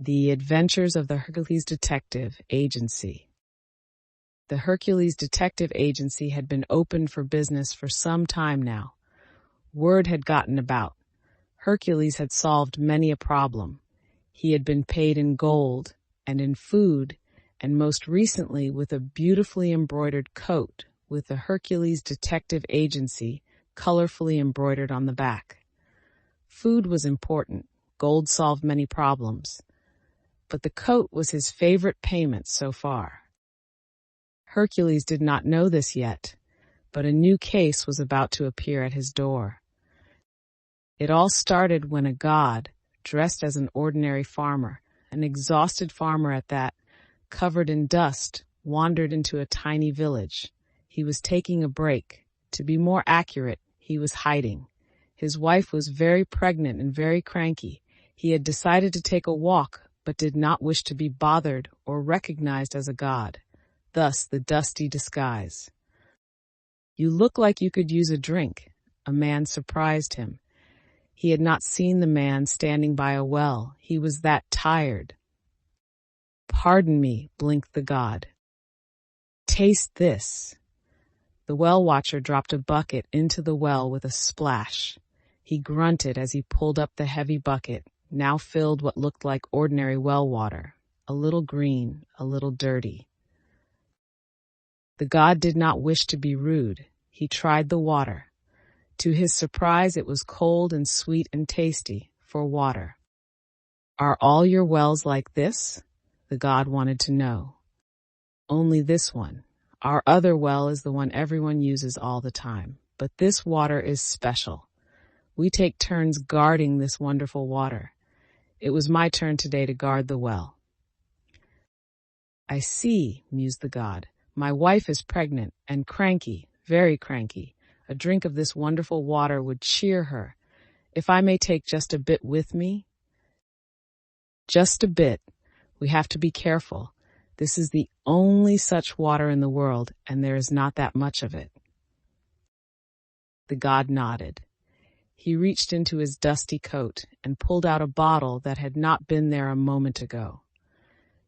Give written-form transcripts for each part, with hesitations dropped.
The Adventures of the Hercules Detective Agency. The Hercules Detective Agency had been open for business for some time now. Word had gotten about. Hercules had solved many a problem. He had been paid in gold and in food, and most recently with a beautifully embroidered coat with the Hercules Detective Agency colorfully embroidered on the back. Food was important. Gold solved many problems. But the coat was his favorite payment so far. Hercules did not know this yet, but a new case was about to appear at his door. It all started when a god, dressed as an ordinary farmer, an exhausted farmer at that, covered in dust, wandered into a tiny village. He was taking a break. To be more accurate, he was hiding. His wife was very pregnant and very cranky. He had decided to take a walk, but did not wish to be bothered or recognized as a god. Thus, the dusty disguise. "You look like you could use a drink," a man surprised him. He had not seen the man standing by a well. He was that tired. "Pardon me," blinked the god. "Taste this." The well watcher dropped a bucket into the well with a splash. He grunted as he pulled up the heavy bucket, now filled what looked like ordinary well water, a little green, a little dirty. The god did not wish to be rude. He tried the water. To his surprise, it was cold and sweet and tasty for water. "Are all your wells like this?" the god wanted to know. "Only this one. Our other well is the one everyone uses all the time, but this water is special. We take turns guarding this wonderful water. It was my turn today to guard the well." "I see," mused the god. "My wife is pregnant and cranky, very cranky. A drink of this wonderful water would cheer her. If I may take just a bit with me?" "Just a bit. We have to be careful. This is the only such water in the world, and there is not that much of it." The god nodded. He reached into his dusty coat and pulled out a bottle that had not been there a moment ago.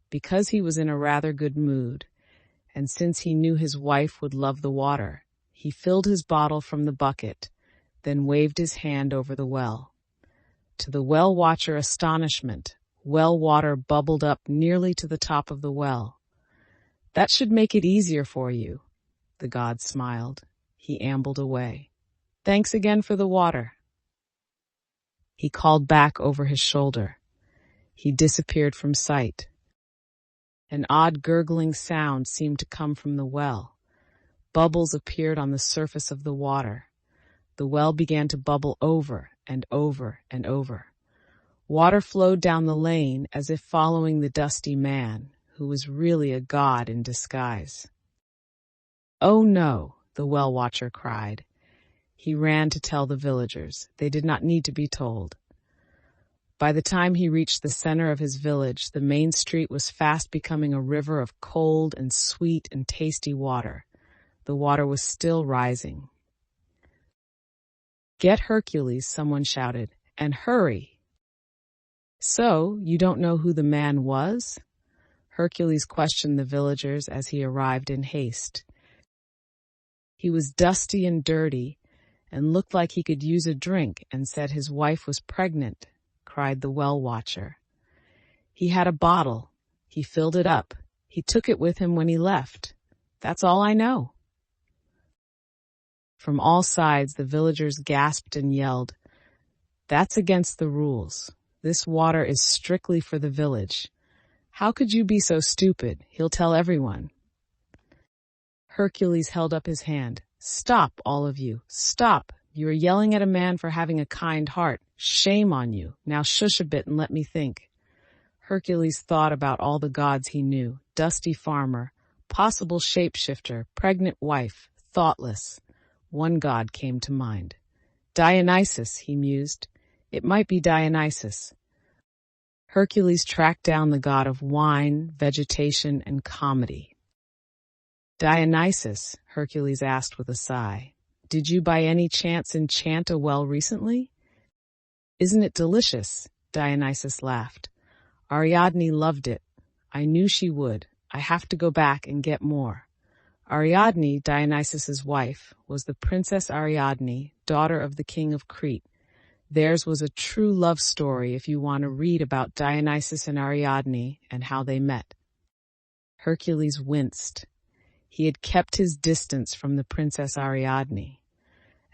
Because he was in a rather good mood, and since he knew his wife would love the water, he filled his bottle from the bucket, then waved his hand over the well. To the well watcher astonishment, well water bubbled up nearly to the top of the well. "That should make it easier for you." The god smiled. He ambled away. "Thanks again for the water." He called back over his shoulder. He disappeared from sight. An odd gurgling sound seemed to come from the well. Bubbles appeared on the surface of the water. The well began to bubble over and over and over. Water flowed down the lane as if following the dusty man, who was really a god in disguise. "Oh no," the well watcher cried. He ran to tell the villagers. They did not need to be told. By the time he reached the center of his village, the main street was fast becoming a river of cold and sweet and tasty water. The water was still rising. "Get Hercules," someone shouted, "and hurry." "So, you don't know who the man was?" Hercules questioned the villagers as he arrived in haste. He was dusty and dirty, and looked like he could use a drink, and said his wife was pregnant, cried the well watcher. "He had a bottle. He filled it up. He took it with him when he left. That's all I know." From all sides, the villagers gasped and yelled, "That's against the rules. This water is strictly for the village. How could you be so stupid? He'll tell everyone." Hercules held up his hand. "Stop, all of you. Stop. You are yelling at a man for having a kind heart. Shame on you. Now shush a bit and let me think." Hercules thought about all the gods he knew. Dusty farmer, possible shapeshifter, pregnant wife, thoughtless. One god came to mind. "Dionysus," he mused. "It might be Dionysus." Hercules tracked down the god of wine, vegetation, and comedy. "Dionysus," Hercules asked with a sigh, "did you by any chance enchant a well recently?" "Isn't it delicious?" Dionysus laughed. Ariadne loved it. I knew she would. I have to go back and get more. Ariadne, Dionysus's wife, was the Princess Ariadne, daughter of the king of Crete. Theirs was a true love story if you want to read about Dionysus and Ariadne and how they met. Hercules winced. He had kept his distance from the Princess Ariadne.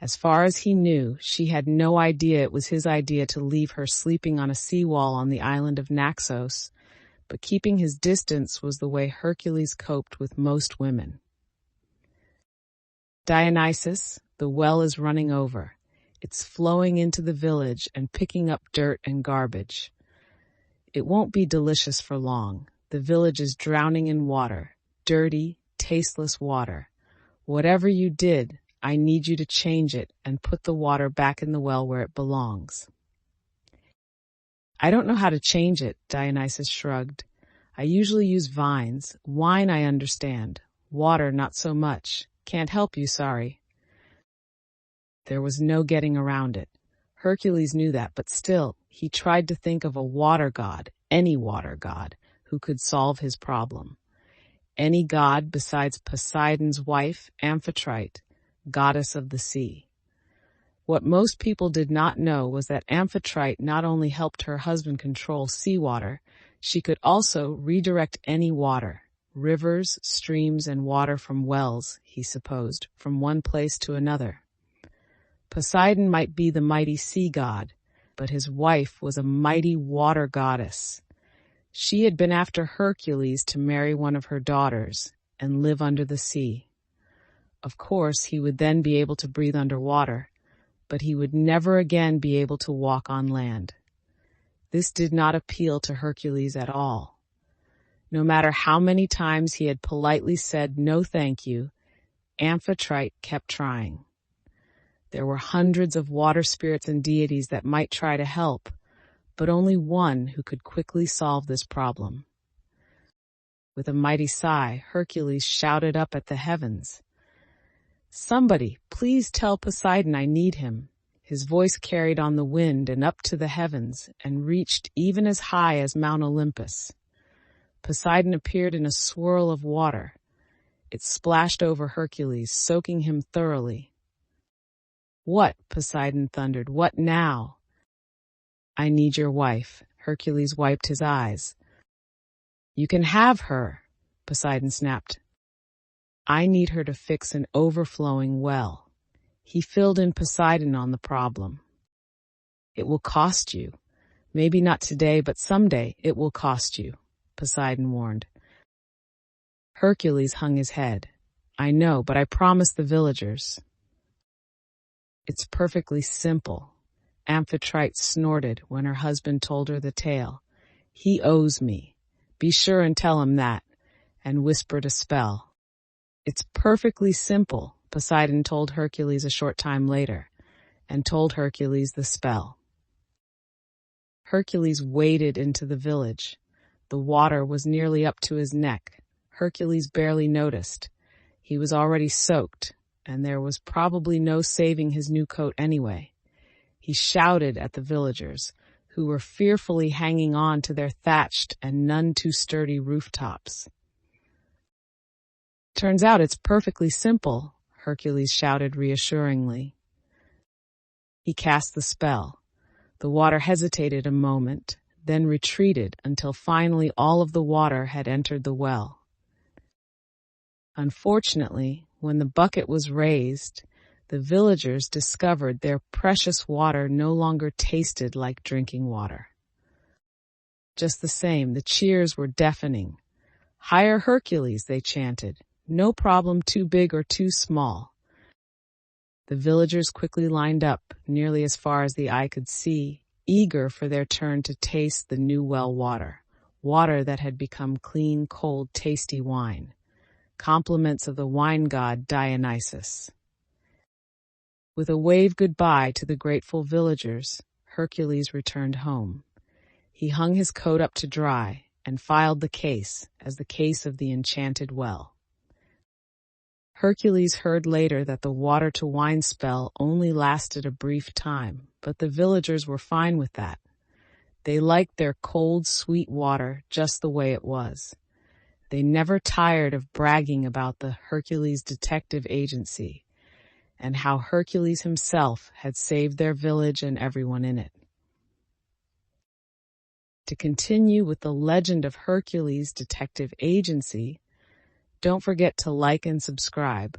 As far as he knew, she had no idea it was his idea to leave her sleeping on a seawall on the island of Naxos, but keeping his distance was the way Hercules coped with most women. Dionysus, the well is running over. It's flowing into the village and picking up dirt and garbage. It won't be delicious for long. The village is drowning in water, dirty, tasteless water. Whatever you did, I need you to change it and put the water back in the well where it belongs. I don't know how to change it, Dionysus shrugged. I usually use vines. Wine I understand. Water not so much. Can't help you, sorry. There was no getting around it. Hercules knew that, but still, he tried to think of a water god, any water god, who could solve his problem. Any god besides Poseidon's wife, Amphitrite, goddess of the sea. What most people did not know was that Amphitrite not only helped her husband control seawater, she could also redirect any water, rivers, streams, and water from wells, he supposed, from one place to another. Poseidon might be the mighty sea god, but his wife was a mighty water goddess. She had been after Hercules to marry one of her daughters and live under the sea. Of course, he would then be able to breathe underwater, but he would never again be able to walk on land. This did not appeal to Hercules at all. No matter how many times he had politely said no thank you, Amphitrite kept trying. There were hundreds of water spirits and deities that might try to help, but only one who could quickly solve this problem. With a mighty sigh, Hercules shouted up at the heavens, "Somebody, please tell Poseidon I need him." His voice carried on the wind and up to the heavens and reached even as high as Mount Olympus. Poseidon appeared in a swirl of water. It splashed over Hercules, soaking him thoroughly. "What?" Poseidon thundered. "What now?" "I need your wife." Hercules wiped his eyes. "You can have her," Poseidon snapped. "I need her to fix an overflowing well." He filled in Poseidon on the problem. "It will cost you. Maybe not today, but someday it will cost you," Poseidon warned. Hercules hung his head. "I know, but I promised the villagers." "It's perfectly simple." Amphitrite snorted when her husband told her the tale. "He owes me. Be sure and tell him that," and whispered a spell. "It's perfectly simple," Poseidon told Hercules a short time later, and told Hercules the spell. Hercules waded into the village. The water was nearly up to his neck. Hercules barely noticed. He was already soaked, and there was probably no saving his new coat anyway. He shouted at the villagers, who were fearfully hanging on to their thatched and none too sturdy rooftops. "Turns out it's perfectly simple," Hercules shouted reassuringly. He cast the spell. The water hesitated a moment, then retreated until finally all of the water had entered the well. Unfortunately, when the bucket was raised, the villagers discovered their precious water no longer tasted like drinking water. Just the same, the cheers were deafening. "Hire Hercules," they chanted. "No problem too big or too small." The villagers quickly lined up, nearly as far as the eye could see, eager for their turn to taste the new well water, water that had become clean, cold, tasty wine, compliments of the wine god Dionysus. With a wave goodbye to the grateful villagers, Hercules returned home. He hung his coat up to dry and filed the case as the case of the enchanted well. Hercules heard later that the water-to-wine spell only lasted a brief time, but the villagers were fine with that. They liked their cold, sweet water just the way it was. They never tired of bragging about the Hercules Detective Agency and how Hercules himself had saved their village and everyone in it. To continue with the legend of Hercules Detective Agency, don't forget to like and subscribe.